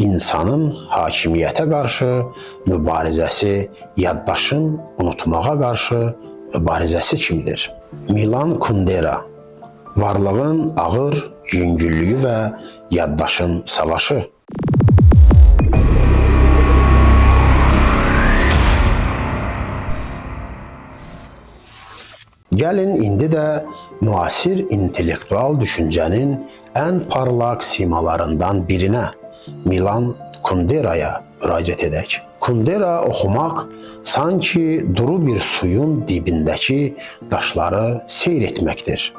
İnsanın hakimiyyətə qarşı mübarizəsi yaddaşın unutmağa qarşı mübarizəsi kimidir? Milan Kundera. Varlığın ağır yüngüllüyü və yaddaşın savaşı. Gəlin indi də müasir intellektual düşüncənin ən parlaq simalarından birinə, Milan Kunderaya müraciət edək. Kundera oxumaq sanki duru bir suyun dibindəki daşları seyr etməkdir.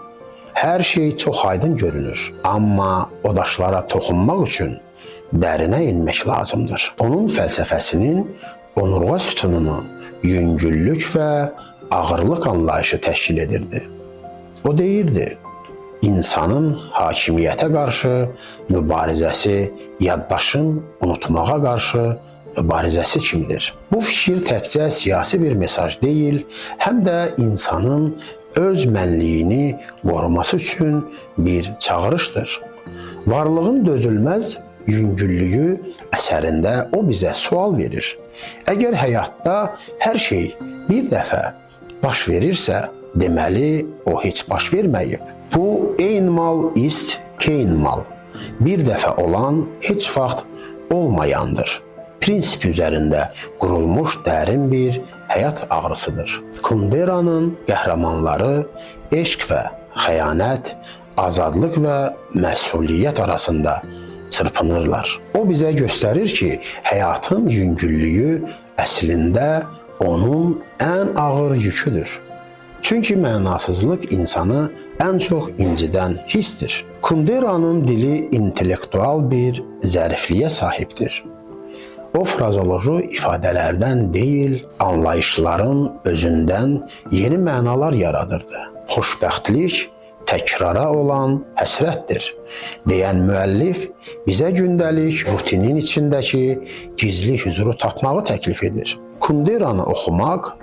Hər şey çox aydın görünür, amma o daşlara toxunmaq üçün dərinə inmək lazımdır. Onun fəlsəfəsinin onurğa sütununu yüngüllük və ağırlıq anlayışı təşkil edirdi. O deyirdi, insanın hakimiyyətə qarşı mübarizəsi yaddaşın unutmağa qarşı mübarizəsi kimidir. Bu fikir təkcə siyasi bir mesaj deyil, həm də insanın öz mənliyini qoruması üçün bir çağırışdır. Varlığın dözülməz yüngüllüyü əsərində o bizə sual verir. Əgər həyatda hər şey bir dəfə baş verirsə, deməli o heç baş verməyib. Bu einmal ist kein mal. Bir dəfə olan heç vaxt olmayandır. Prinsip üzərində qurulmuş dərin bir həyat ağrısıdır. Kundera'nın qəhrəmanları eşq və xəyanət, azadlıq və məsuliyyət arasında çırpınırlar. O bizə göstərir ki, həyatın yüngüllüyü əslində onun ən ağır yüküdür. Çünki mənasızlıq insanı ən çox incidən hissdir. Kundera'nın dili intellektual bir zərifliyə sahibdir. O frazoloji ifadələrdən deyil, anlayışların özündən yeni mənalar yaradırdı. Xoşbəxtlik təkrara olan həsrətdir, deyən müəllif bizə gündəlik rutinin içindəki gizli hüzuru tapmağı təklif edir. Kundera'nı oxumaq,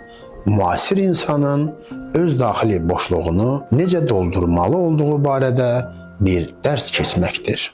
müasir insanın öz daxili boşluğunu necə doldurmalı olduğu barədə bir dərs keçməkdir.